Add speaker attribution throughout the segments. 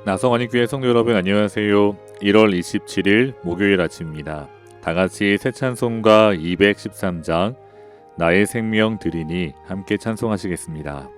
Speaker 1: 나성환희교회 성도 여러분 안녕하세요. 1월 27일 목요일 아침입니다. 다같이 새 찬송가 213장 나의 생명 드리니 함께 찬송하시겠습니다.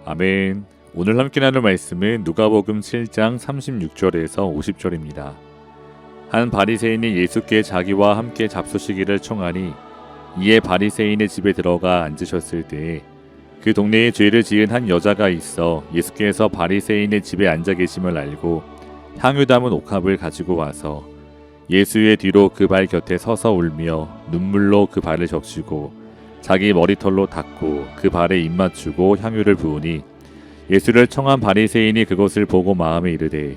Speaker 1: 아멘. 오늘 함께 나눌 말씀은 누가복음 7장 36절에서 50절입니다. 한 바리새인이 예수께 자기와 함께 잡수시기를 청하니 이에 바리새인의 집에 들어가 앉으셨을 때에 그 동네에 죄를 지은 한 여자가 있어 예수께서 바리새인의 집에 앉아 계심을 알고 향유 담은 옥합을 가지고 와서 예수의 뒤로 그 발 곁에 서서 울며 눈물로 그 발을 적시고 자기 머리털로 닦고 그 발에 입 맞추고 향유를 부으니 예수를 청한 바리새인이 그것을 보고 마음에 이르되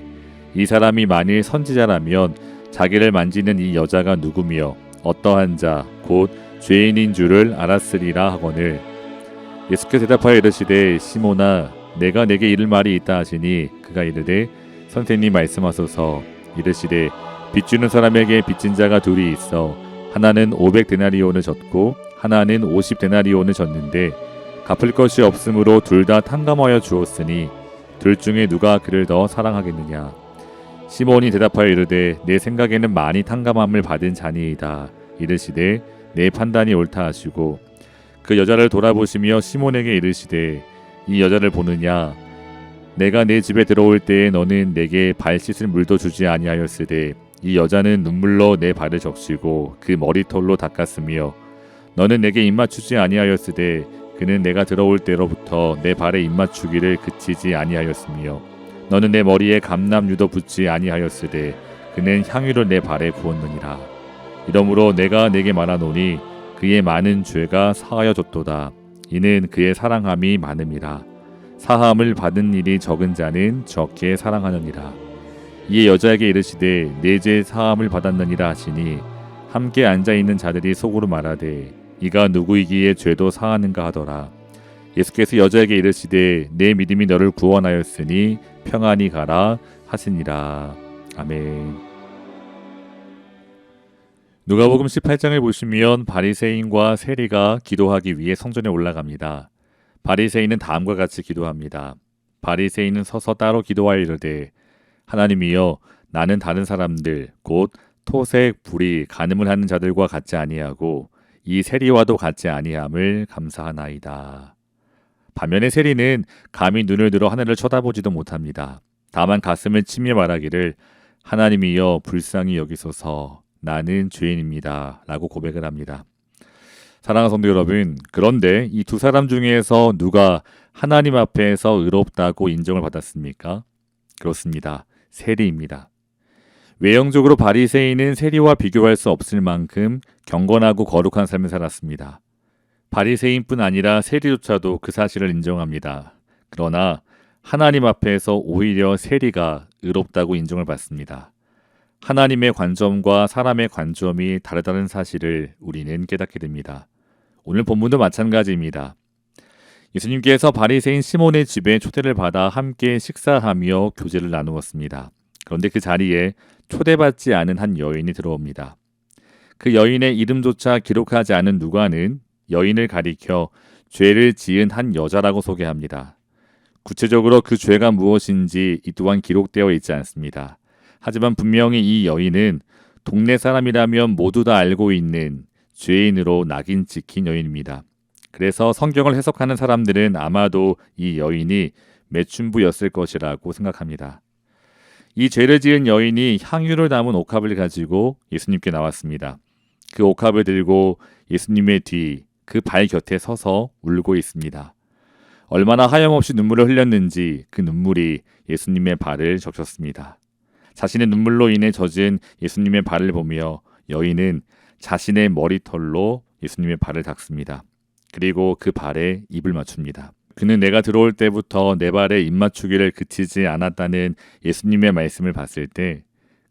Speaker 1: 이 사람이 만일 선지자라면 자기를 만지는 이 여자가 누구며 어떠한 자 곧 죄인인 줄을 알았으리라 하거늘 예수께서 대답하여 이르시되 시몬아 내가 내게 이를 말이 있다 하시니 그가 이르되 선생님 말씀하소서. 이르시되 빚주는 사람에게 빚진 자가 둘이 있어 하나는 500데나리온을 졌고 하나는 50데나리온을 졌는데 갚을 것이 없으므로 둘 다 탕감하여 주었으니 둘 중에 누가 그를 더 사랑하겠느냐. 시몬이 대답하여 이르되 내 생각에는 많이 탕감함을 받은 자니이다. 이르시되 내 판단이 옳다 하시고 그 여자를 돌아보시며 시몬에게 이르시되 이 여자를 보느냐. 내가 내 집에 들어올 때에 너는 내게 발 씻을 물도 주지 아니하였으되 이 여자는 눈물로 내 발을 적시고 그 머리털로 닦았으며 너는 내게 입맞추지 아니하였으되 그는 내가 들어올 때로부터 내 발에 입맞추기를 그치지 아니하였으며 너는 내 머리에 감람유도 붓지 아니하였으되 그는 향유를 내 발에 부었느니라. 이러므로 내가 네게 말하노니 그의 많은 죄가 사하여졌도다. 이는 그의 사랑함이 많음이라. 사함을 받은 일이 적은 자는 적게 사랑하느니라. 이에 여자에게 이르시되 내 죄 사함을 받았느니라 하시니 함께 앉아 있는 자들이 속으로 말하되 이가 누구이기에 죄도 사하는가 하더라. 예수께서 여자에게 이르시되 내 믿음이 너를 구원하였으니 평안히 가라 하시니라. 아멘. 누가복음 18장을 보시면 바리새인과 세리가 기도하기 위해 성전에 올라갑니다. 바리새인은 다음과 같이 기도합니다. 바리새인은 서서 따로 기도하여 이르되 하나님이여 나는 다른 사람들 곧 토색, 불의, 간음을 하는 자들과 같지 아니하고 이 세리와도 같지 아니함을 감사하나이다. 반면에 세리는 감히 눈을 들어 하늘을 쳐다보지도 못합니다. 다만 가슴을 치며 말하기를 하나님이여 불쌍히 여기소서 나는 죄인입니다 라고 고백을 합니다. 사랑하는 성도 여러분, 그런데 이 두 사람 중에서 누가 하나님 앞에서 의롭다고 인정을 받았습니까? 그렇습니다. 세리입니다. 외형적으로 바리새인은 세리와 비교할 수 없을 만큼 경건하고 거룩한 삶을 살았습니다. 바리새인뿐 아니라 세리조차도 그 사실을 인정합니다. 그러나 하나님 앞에서 오히려 세리가 의롭다고 인정을 받습니다. 하나님의 관점과 사람의 관점이 다르다는 사실을 우리는 깨닫게 됩니다. 오늘 본문도 마찬가지입니다. 예수님께서 바리새인 시몬의 집에 초대를 받아 함께 식사하며 교제를 나누었습니다. 그런데 그 자리에 초대받지 않은 한 여인이 들어옵니다. 그 여인의 이름조차 기록하지 않은 누가는 여인을 가리켜 죄를 지은 한 여자라고 소개합니다. 구체적으로 그 죄가 무엇인지 이 또한 기록되어 있지 않습니다. 하지만 분명히 이 여인은 동네 사람이라면 모두 다 알고 있는 죄인으로 낙인 찍힌 여인입니다. 그래서 성경을 해석하는 사람들은 아마도 이 여인이 매춘부였을 것이라고 생각합니다. 이 죄를 지은 여인이 향유를 담은 옥합을 가지고 예수님께 나왔습니다. 그 옥합을 들고 예수님의 뒤, 그 발 곁에 서서 울고 있습니다. 얼마나 하염없이 눈물을 흘렸는지 그 눈물이 예수님의 발을 적셨습니다. 자신의 눈물로 인해 젖은 예수님의 발을 보며 여인은 자신의 머리털로 예수님의 발을 닦습니다. 그리고 그 발에 입을 맞춥니다. 그는 내가 들어올 때부터 내 발에 입 맞추기를 그치지 않았다는 예수님의 말씀을 봤을 때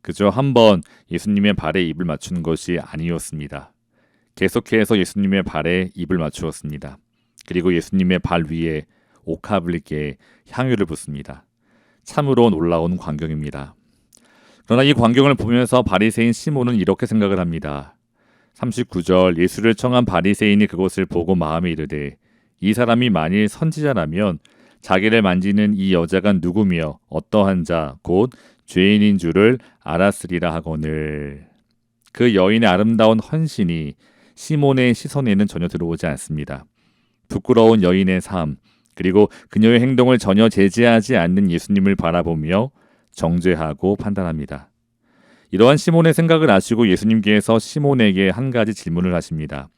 Speaker 1: 그저 한번 예수님의 발에 입을 맞추는 것이 아니었습니다. 계속해서 예수님의 발에 입을 맞추었습니다. 그리고 예수님의 발 위에 옥합을 깨 향유를 붓습니다. 참으로 놀라운 광경입니다. 그러나 이 광경을 보면서 바리새인 시몬은 이렇게 생각을 합니다. 39절 예수를 청한 바리새인이 그것을 보고 마음에 이르되 이 사람이 만일 선지자라면 자기를 만지는 이 여자가 누구며 어떠한 자 곧 죄인인 줄을 알았으리라 하거늘. 그 여인의 아름다운 헌신이 시몬의 시선에는 전혀 들어오지 않습니다. 부끄러운 여인의 삶 그리고 그녀의 행동을 전혀 제지하지 않는 예수님을 바라보며 정죄하고 판단합니다. 이러한 시몬의 생각을 아시고 예수님께서 시몬에게 한 가지 질문을 하십니다.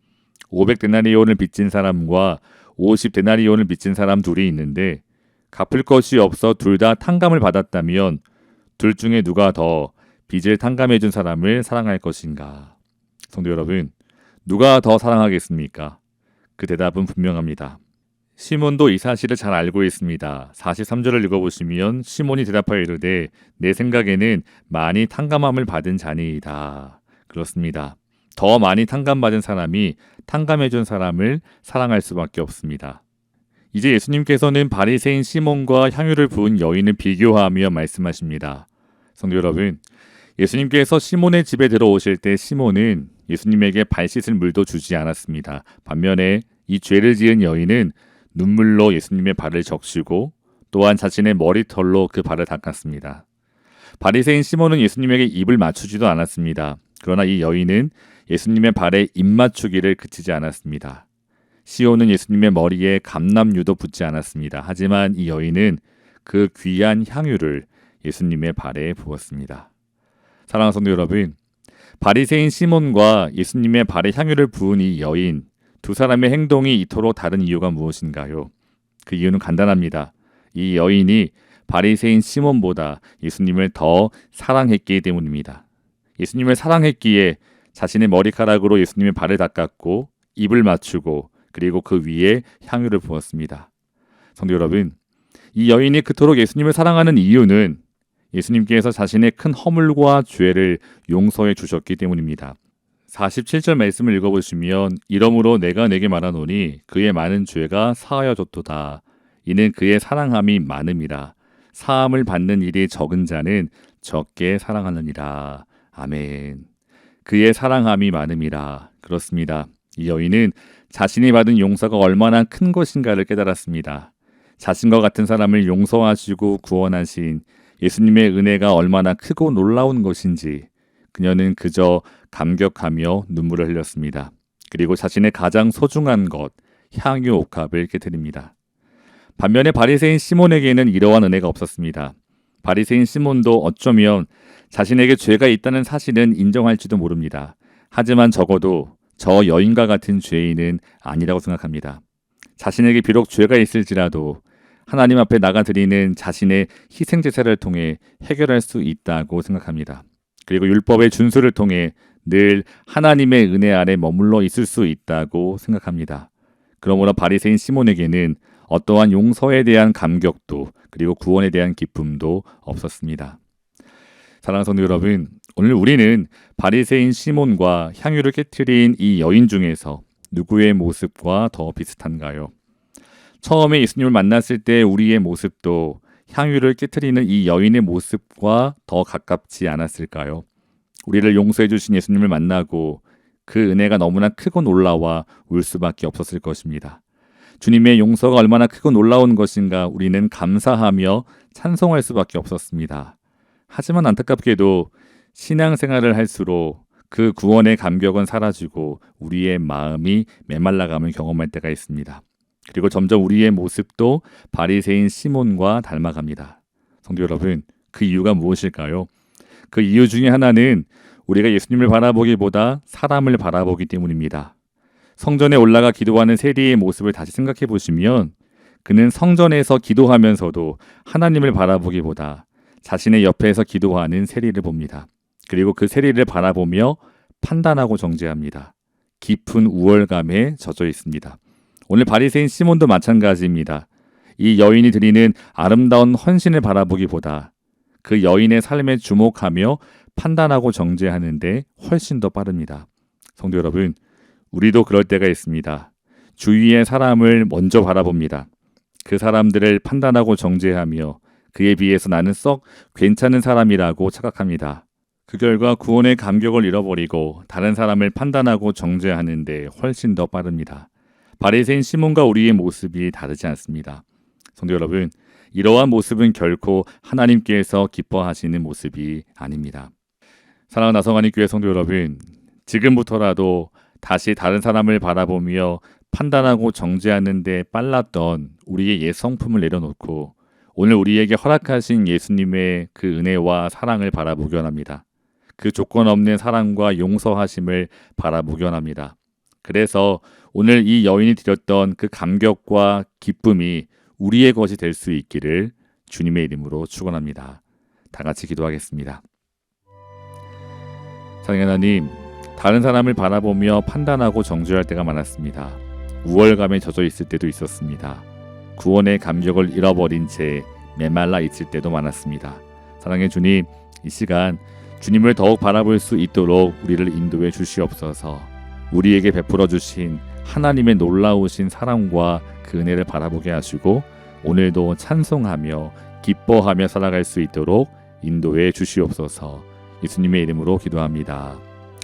Speaker 1: 500데나리온을 빚진 사람과 50데나리온을 빚진 사람 둘이 있는데 갚을 것이 없어 둘 다 탕감을 받았다면 둘 중에 누가 더 빚을 탕감해 준 사람을 사랑할 것인가? 성도 여러분, 누가 더 사랑하겠습니까? 그 대답은 분명합니다. 시몬도 이 사실을 잘 알고 있습니다. 43절을 읽어보시면 시몬이 대답하여 이르되 내 생각에는 많이 탕감함을 받은 자니이다. 그렇습니다. 더 많이 탕감받은 사람이 탕감해준 사람을 사랑할 수밖에 없습니다. 이제 예수님께서는 바리새인 시몬과 향유를 부은 여인을 비교하며 말씀하십니다. 성도 여러분, 예수님께서 시몬의 집에 들어오실 때 시몬은 예수님에게 발 씻을 물도 주지 않았습니다. 반면에 이 죄를 지은 여인은 눈물로 예수님의 발을 적시고 또한 자신의 머리털로 그 발을 닦았습니다. 바리새인 시몬은 예수님에게 입을 맞추지도 않았습니다. 그러나 이 여인은 예수님의 발에 입 맞추기를 그치지 않았습니다. 시온은 예수님의 머리에 감람유도 붓지 않았습니다. 하지만 이 여인은 그 귀한 향유를 예수님의 발에 부었습니다. 사랑하는 성도 여러분, 바리새인 시몬과 예수님의 발에 향유를 부은 이 여인, 두 사람의 행동이 이토록 다른 이유가 무엇인가요? 그 이유는 간단합니다. 이 여인이 바리새인 시몬보다 예수님을 더 사랑했기 때문입니다. 예수님을 사랑했기에 자신의 머리카락으로 예수님의 발을 닦았고 입을 맞추고 그리고 그 위에 향유를 부었습니다. 성도 여러분, 이 여인이 그토록 예수님을 사랑하는 이유는 예수님께서 자신의 큰 허물과 죄를 용서해 주셨기 때문입니다. 47절 말씀을 읽어보시면 이러므로 내가 내게 말하노니 그의 많은 죄가 사하여졌도다. 이는 그의 사랑함이 많음이라. 사함을 받는 일이 적은 자는 적게 사랑하느니라. 아멘. 그의 사랑함이 많음이라. 그렇습니다. 이 여인은 자신이 받은 용서가 얼마나 큰 것인가를 깨달았습니다. 자신과 같은 사람을 용서하시고 구원하신 예수님의 은혜가 얼마나 크고 놀라운 것인지 그녀는 그저 감격하며 눈물을 흘렸습니다. 그리고 자신의 가장 소중한 것, 향유 옥합을 깨뜨립니다. 반면에 바리새인 시몬에게는 이러한 은혜가 없었습니다. 바리새인 시몬도 어쩌면 자신에게 죄가 있다는 사실은 인정할지도 모릅니다. 하지만 적어도 저 여인과 같은 죄인은 아니라고 생각합니다. 자신에게 비록 죄가 있을지라도 하나님 앞에 나가드리는 자신의 희생제사를 통해 해결할 수 있다고 생각합니다. 그리고 율법의 준수를 통해 늘 하나님의 은혜 아래 머물러 있을 수 있다고 생각합니다. 그러므로 바리새인 시몬에게는 어떠한 용서에 대한 감격도 그리고 구원에 대한 기쁨도 없었습니다. 사랑하는 성도 여러분, 오늘 우리는 바리새인 시몬과 향유를 깨트린 이 여인 중에서 누구의 모습과 더 비슷한가요? 처음에 예수님을 만났을 때 우리의 모습도 향유를 깨트리는 이 여인의 모습과 더 가깝지 않았을까요? 우리를 용서해 주신 예수님을 만나고 그 은혜가 너무나 크고 놀라워 울 수밖에 없었을 것입니다. 주님의 용서가 얼마나 크고 놀라운 것인가 우리는 감사하며 찬송할 수밖에 없었습니다. 하지만 안타깝게도 신앙생활을 할수록 그 구원의 감격은 사라지고 우리의 마음이 메말라감을 경험할 때가 있습니다. 그리고 점점 우리의 모습도 바리새인 시몬과 닮아갑니다. 성도 여러분, 그 이유가 무엇일까요? 그 이유 중에 하나는 우리가 예수님을 바라보기보다 사람을 바라보기 때문입니다. 성전에 올라가 기도하는 세리의 모습을 다시 생각해 보시면 그는 성전에서 기도하면서도 하나님을 바라보기보다 자신의 옆에서 기도하는 세리를 봅니다. 그리고 그 세리를 바라보며 판단하고 정죄합니다. 깊은 우월감에 젖어 있습니다. 오늘 바리새인 시몬도 마찬가지입니다. 이 여인이 드리는 아름다운 헌신을 바라보기보다 그 여인의 삶에 주목하며 판단하고 정죄하는데 훨씬 더 빠릅니다. 성도 여러분, 우리도 그럴 때가 있습니다. 주위의 사람을 먼저 바라봅니다. 그 사람들을 판단하고 정죄하며 그에 비해서 나는 썩 괜찮은 사람이라고 착각합니다. 그 결과 구원의 감격을 잃어버리고 다른 사람을 판단하고 정죄하는데 훨씬 더 빠릅니다. 바리새인 시몬과 우리의 모습이 다르지 않습니다. 성도 여러분, 이러한 모습은 결코 하나님께서 기뻐하시는 모습이 아닙니다. 사랑하는 나성환이 교회 성도 여러분, 지금부터라도 다시 다른 사람을 바라보며 판단하고 정죄하는 데 빨랐던 우리의 옛 성품을 내려놓고 오늘 우리에게 허락하신 예수님의 그 은혜와 사랑을 바라보기 원합니다. 그 조건 없는 사랑과 용서하심을 바라보기 원합니다. 그래서 오늘 이 여인이 드렸던 그 감격과 기쁨이 우리의 것이 될 수 있기를 주님의 이름으로 축원합니다. 다 같이 기도하겠습니다. 사랑하는 하나님, 다른 사람을 바라보며 판단하고 정죄할 때가 많았습니다. 우월감에 젖어 있을 때도 있었습니다. 구원의 감격을 잃어버린 채 메말라 있을 때도 많았습니다. 사랑의 주님, 이 시간 주님을 더욱 바라볼 수 있도록 우리를 인도해 주시옵소서. 우리에게 베풀어 주신 하나님의 놀라우신 사랑과 그 은혜를 바라보게 하시고 오늘도 찬송하며 기뻐하며 살아갈 수 있도록 인도해 주시옵소서. 예수님의 이름으로 기도합니다.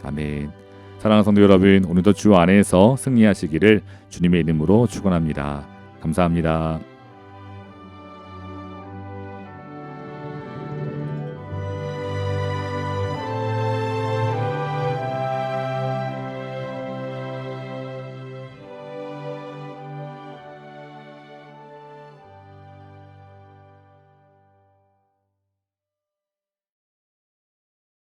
Speaker 1: 아멘. 사랑하는 성도 여러분, 오늘도 주 안에서 승리하시기를 주님의 이름으로 축원합니다. 감사합니다.